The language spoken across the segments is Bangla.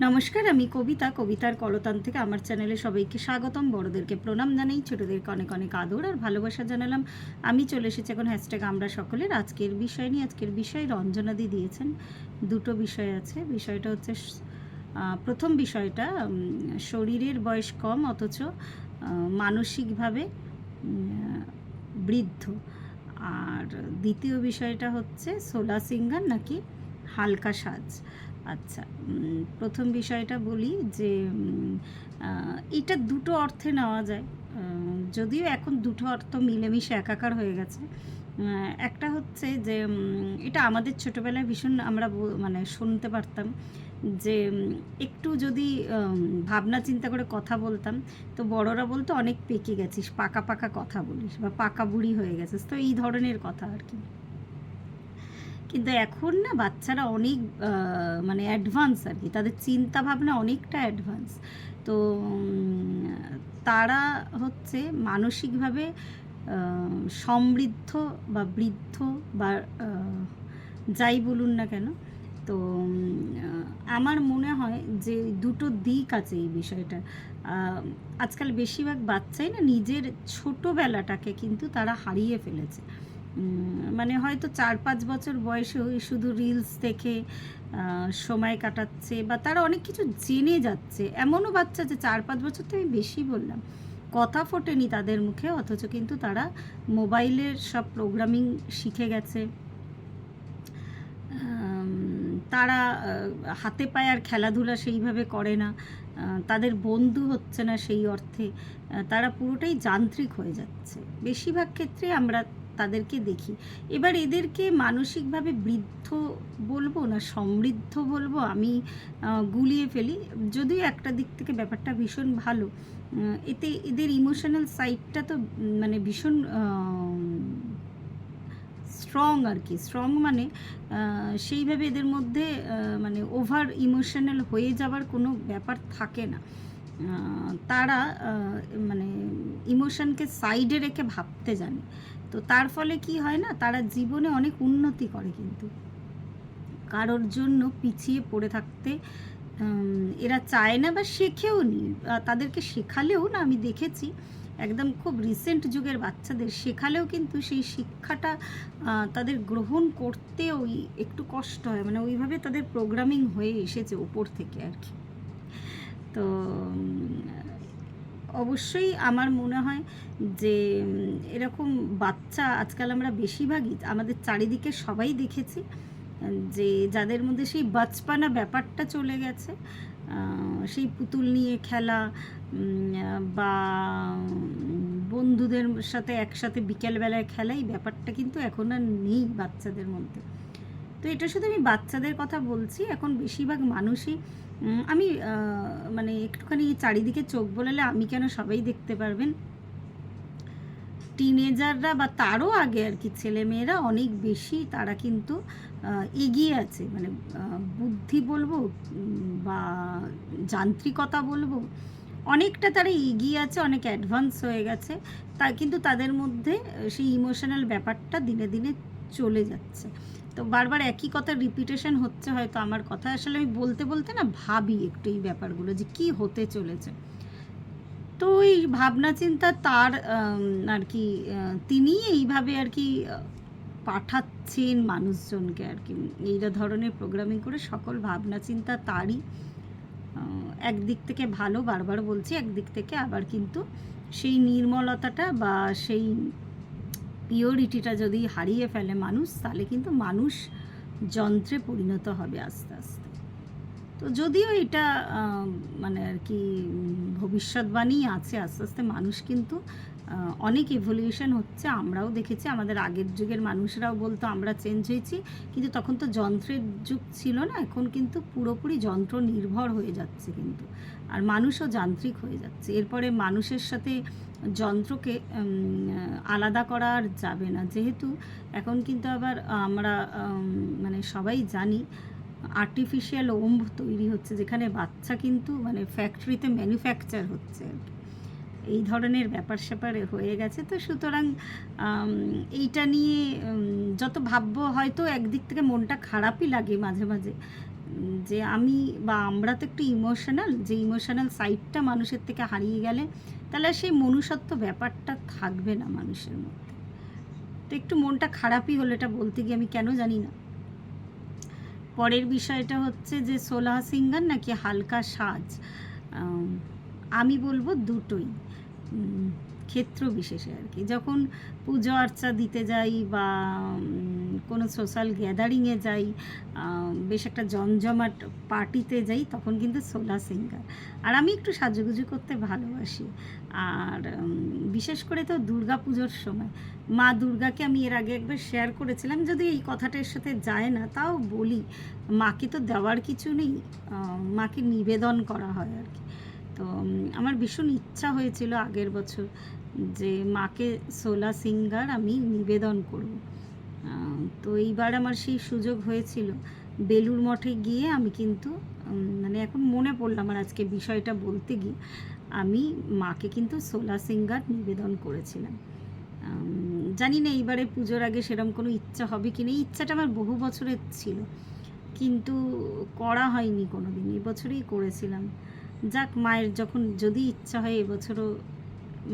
নমস্কার, আমি কবিতা, কবিতার কলতান থেকে আমার চ্যানেলে সবাইকে স্বাগতম। বড়দেরকে প্রণাম জানাই, ছোটদেরকে অনেক অনেক আদর আর ভালোবাসা জানালাম। আমি চলে এসেছি এখন হ্যাশট্যাগ আমরা সকলের আজকের বিষয় নিয়ে। আজকের বিষয় রঞ্জনাদি দিয়েছেন, দুটো বিষয় আছে। বিষয়টা হচ্ছে প্রথম বিষয়টা শরীরের বয়স কম অথচ মানসিকভাবে বৃদ্ধ। আর দ্বিতীয় বিষয়টা হচ্ছে সোলা সিঙ্গার নাকি হালকা সাজ। আচ্ছা, প্রথম বিষয়টা বলি যে এটা দুটো অর্থে নেওয়া যায়, যদিও এখন দুটো অর্থ মিলেমিশে একাকার হয়ে গেছে। একটা হচ্ছে যে এটা আমাদের ছোটোবেলায় ভীষণ আমরা মানে শুনতে পারতাম যে একটু যদি ভাবনা চিন্তা করে কথা বলতাম তো বড়রা বলতো অনেক পেকে গেছিস, পাকা পাকা কথা বলিস, বা পাকা বুড়ি হয়ে গেছিস, তো এই ধরনের কথা আর কি। কিন্তু এখন না বাচ্চারা অনেক মানে অ্যাডভান্স আর কি, তাদের চিন্তা ভাবনা অনেকটা অ্যাডভান্স। তো তারা হচ্ছে মানসিকভাবে সমৃদ্ধ বা বৃদ্ধ বা যাই বলুন না কেন। তো আমার মনে হয় যে দুটো দিক আছে এই বিষয়টা। আজকাল বেশিরভাগ বাচ্চাই না নিজের ছোটোবেলাটাকে কিন্তু তারা হারিয়ে ফেলেছে। মানে হয়তো 4-5 বছর বয়সেও শুধু রিলস দেখে সময় কাটাচ্ছে, বা তারা অনেক কিছু জেনে যাচ্ছে। এমনও বাচ্চা যে 4-5 বছর তো আমি বেশি বললাম, কথা ফোটেনি তাদের মুখে, অথচ কিন্তু তারা মোবাইলের সব প্রোগ্রামিং শিখে গেছে। তারা হাতে পায়ে আর খেলাধুলা সেইভাবে করে না, তাদের বন্ধু হচ্ছে না সেই অর্থে, তারা পুরোটাই যান্ত্রিক হয়ে যাচ্ছে বেশিরভাগ ক্ষেত্রে আমরা তাদেরকে দেখি। এবার এদেরকে মানসিকভাবে বৃদ্ধ বলবো না সমৃদ্ধ বলবো, আমি গুলিয়ে ফেলি। যদিও একটা দিক থেকে ব্যাপারটা ভীষণ ভালো, এতে এদের ইমোশনাল সাইডটা তো মানে ভীষণ স্ট্রং আর কি। স্ট্রং মানে সেইভাবে এদের মধ্যে মানে ওভার ইমোশনাল হয়ে যাওয়ার কোনো ব্যাপার থাকে না। তারা মানে ইমোশনকে সাইডে রেখে ভাবতে জানে। তো তার ফলে কি হয় না, তারা জীবনে অনেক উন্নতি করে, কিন্তু কারোর জন্য পিছিয়ে পড়ে থাকতে এরা চায় না বা শেখেও নি। তাদেরকে শেখালেও না, আমি দেখেছি একদম খুব রিসেন্ট যুগের বাচ্চাদের শেখালেও কিন্তু সেই শিক্ষাটা তাদের গ্রহণ করতে ওই একটু কষ্ট হয়, মানে ওইভাবে তাদের প্রোগ্রামিং হয়ে এসেছে ওপর থেকে আর কি। তো অবশ্যই আমার মনে হয় যে এরকম বাচ্চা আজকাল আমরা বেশিরভাগই আমাদের চারিদিকে সবাই দেখেছি, যে যাদের মধ্যে সেই বাচপানা ব্যাপারটা চলে গেছে, সেই পুতুল নিয়ে খেলা বা বন্ধুদের সাথে একসাথে বিকেলবেলায় খেলা, এই ব্যাপারটা কিন্তু এখন আর নেই বাচ্চাদের মধ্যে। তো এটা শুধু আমি বাচ্চাদের কথা বলছি, এখন বেশিরভাগ মানুষই আমি মানে একটুখানি চারিদিকে চোখ বোলালে আমি কেন সবাই দেখতে পারবেন, টিনেজাররা বা তারও আগে আর কি ছেলেমেয়েরা অনেক বেশি তারা কিন্তু এগিয়ে আছে, মানে বুদ্ধি বলবো বা যান্ত্রিকতা বলবো, অনেকটা তারা এগিয়ে আছে, অনেক অ্যাডভান্স হয়ে গেছে। তা কিন্তু তাদের মধ্যে সেই ইমোশনাল ব্যাপারটা দিনে দিনে চলে যাচ্ছে। তো বারবার একই কথা রিপিটেশন হচ্ছে হয়তো আমার কথা, আসলে আমি বলতে বলতে না ভাবি একটু এই ব্যাপারগুলো যে কি হতে চলেছে। তো এই ভাবনা চিন্তা তার আর কি তিনি এইভাবে আর কি পাঠাচ্ছেন মানুষজনকে আর কি, এই ধরনের প্রোগ্রামিং করে সকল ভাবনা চিন্তা তারই। একদিক থেকে ভালো, বারবার বলছি, একদিক থেকে আবার কিন্তু সেই নির্মলতাটা বা সেই পিওরিটিটা যদি হারিয়ে ফেলে মানুষ, তাহলে কিন্তু মানুষ যন্ত্রে পরিণত হবে আস্তে আস্তে। তো যদিও এটা মানে আর কি ভবিষ্যৎবাণী আছে, আস্তে আস্তে মানুষ কিন্তু অনেক ইভলিউশন হচ্ছে। আমরাও দেখেছি, আমাদের আগের যুগের মানুষরাও বলতো আমরা চেঞ্জ হয়েছি, কিন্তু তখন তো যন্ত্রের যুগ ছিল না। এখন কিন্তু পুরোপুরি যন্ত্র নির্ভর হয়ে যাচ্ছে কিন্তু, আর মানুষও যান্ত্রিক হয়ে যাচ্ছে। এরপরে মানুষের সাথে যন্ত্রকে আলাদা করা আর যাবে না, যেহেতু এখন কিন্তু আবার আমরা মানে সবাই জানি আর্টিফিশিয়াল ওম্ব তৈরি হচ্ছে, যেখানে বাচ্চা কিন্তু মানে ফ্যাক্টরিতে ম্যানুফ্যাকচার হচ্ছে আর কি, এই ধরনের ব্যাপার স্যাপার হয়ে গেছে। তো সুতরাং এইটা নিয়ে যত ভাববো হয়তো একদিক থেকে মনটা খারাপই লাগে মাঝে মাঝে, যে আমি বা আমরা তো একটু ইমোশনাল, যে ইমোশনাল সাইডটা মানুষের থেকে হারিয়ে গেলে তাহলে আর সেই মনুষ্যত্ব ব্যাপারটা থাকবে না মানুষের মধ্যে। তো একটু মনটা খারাপই হলো এটা বলতে গিয়ে, আমি কেন জানি না। পরের বিষয়টা হচ্ছে যে সোলহ সিঙ্গার নাকি হালকা সাজ। আম, আমি বলবো দুটোই, ক্ষেত্র বিশেষে আর কি। যখন পুজো আর্চা দিতে যাই বা কোনো সোশ্যাল গ্যাদারিংয়ে যাই, বেশ একটা জমজমাট পার্টিতে যাই, তখন কিন্তু সোলহ সিঙ্গার। আর আমি একটু সাজুগুজু করতে ভালোবাসি। আর বিশেষ করে তো দুর্গা পুজোর সময় মা দুর্গাকে আমি এর আগে একবার শেয়ার করেছিলাম, যদি এই কথাটার সাথে যায় না তাও বলি, মাকে তো দেওয়ার কিছু নেই, মাকে নিবেদন করা হয় আর কি। তো আমার ভীষণ ইচ্ছা হয়েছিল আগের বছর যে মাকে সোলহ সিঙ্গার আমি নিবেদন করব। তো এইবার আমার সেই সুযোগ হয়েছিল। বেলুড় মঠে গিয়ে আমি কিন্তু মানে এখন মনে পড়ল আমার আজকে বিষয়টা বলতে গিয়ে, আমি মাকে কিন্তু সোলহ সিঙ্গার নিবেদন করেছিলাম। জানি না এইবারে পুজোর আগে সেরকম কোনো ইচ্ছা হবে কি না। এই ইচ্ছাটা আমার বহু বছরের ছিল, কিন্তু করা হয়নি কোনো দিন। এবছরেই করেছিলাম। যাক, মায়ের যখন যদি ইচ্ছা হয় এবছরও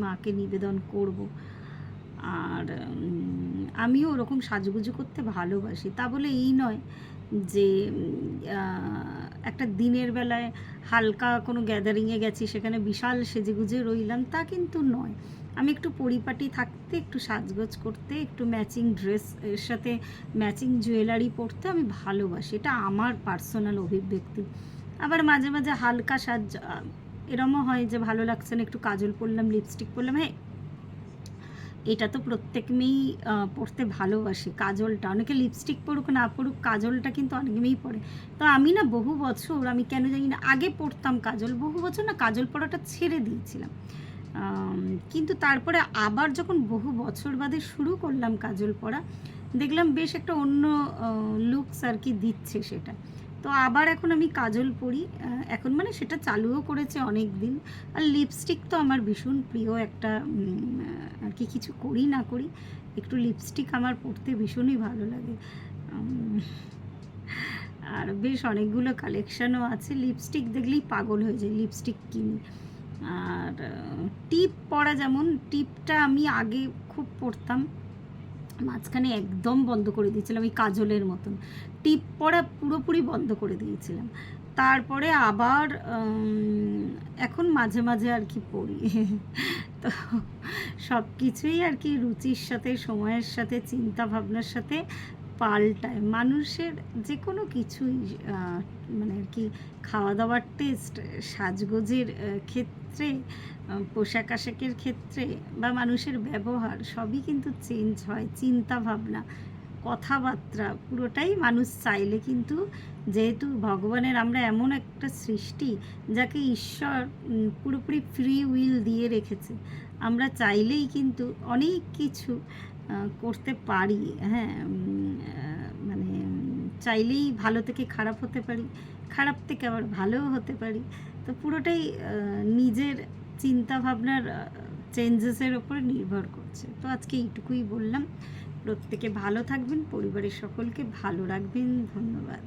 মাকে নিবেদন করব। আর আমিও ওরকম সাজুগুজু করতে ভালোবাসি। তা বলে এই নয় যে একটা দিনের বেলায় হালকা কোনো গ্যাদারিংয়ে গেছি সেখানে বিশাল সেজেগুজে রইলাম, তা কিন্তু নয়। আমি একটু পরিপাটি থাকতে, একটু সাজগোজ করতে, একটু ম্যাচিং ড্রেস এর সাথে ম্যাচিং জুয়েলারি পরতে আমি ভালোবাসি। এটা আমার পার্সোনাল অভিব্যক্তি। আবার মাঝে মাঝে হালকা সাজ এরমও হয় যে ভালো লাগছে না, একটু কাজল পরলাম, লিপস্টিক পরলাম। হ্যাঁ, এটা তো প্রত্যেক মেয়েই পরতে ভালোবাসে কাজলটা। অনেকে লিপস্টিক পরুক না পরুক, কাজলটা কিন্তু অনেক মেয়েই পরে। তো আমি না বহু বছর, আমি কেন জানি না, আগে পরতাম কাজল, বহু বছর না কাজল পরাটা ছেড়ে দিয়েছিলাম। কিন্তু তারপরে আবার যখন বহু বছর বাদে শুরু করলাম কাজল পরা, দেখলাম বেশ একটা অন্য লুকস আর কি দিচ্ছে সেটা। তো আবার এখন আমি কাজল পরি, এখন মানে সেটা চালুও করেছে অনেক দিন। আর লিপস্টিক তো আমার ভীষণ প্রিয় একটা আর কি, কিছু করি না করি একটু লিপস্টিক আমার পরতে ভীষণই ভালো লাগে। আর বেশ অনেকগুলো কালেকশানও আছে, লিপস্টিক দেখলেই পাগল হয়ে যায়, লিপস্টিক কিনি। আর টিপ পরা, যেমন টিপটা আমি আগে খুব পরতাম, মাঝখানে একদম বন্ধ করে দিয়েছিলাম, এই কাজলের মতন টিপ পরা পুরোপুরি বন্ধ করে দিয়েছিলাম। তারপরে আবার এখন মাঝে মাঝে আর কি পড়ি। তো সব কিছুই আর কি রুচির সাথে, সময়ের সাথে, চিন্তা ভাবনার সাথে পাল্টায়। মানুষের যে কোনো কিছুই মানে আর কি, খাওয়া দাওয়ার টেস্ট, সাজগোজের ক্ষেত্রে, পোশাক আশাকের ক্ষেত্রে বা মানুষের ব্যবহার, সবই কিন্তু চেঞ্জ হয়। চিন্তা ভাবনা, কথাবার্তা, পুরোটাই মানুষ চাইলে কিন্তু, যেহেতু ভগবানের আমরা এমন একটা সৃষ্টি যাকে ঈশ্বর পুরোপুরি ফ্রি উইল দিয়ে রেখেছে, আমরা চাইলেই কিন্তু অনেক কিছু করতে পারি। হ্যাঁ, মানে চাইলেই ভালো থেকে খারাপ হতে পারি, খারাপ থেকে আবার ভালোও হতে পারি। তো পুরোটাই নিজের চিন্তা ভাবনার চেঞ্জেসের ওপরে নির্ভর করছে। তো আজকে এইটুকুই বললাম। প্রত্যেকে ভালো থাকবেন, পরিবারের সকলকে ভালো রাখবেন। ধন্যবাদ।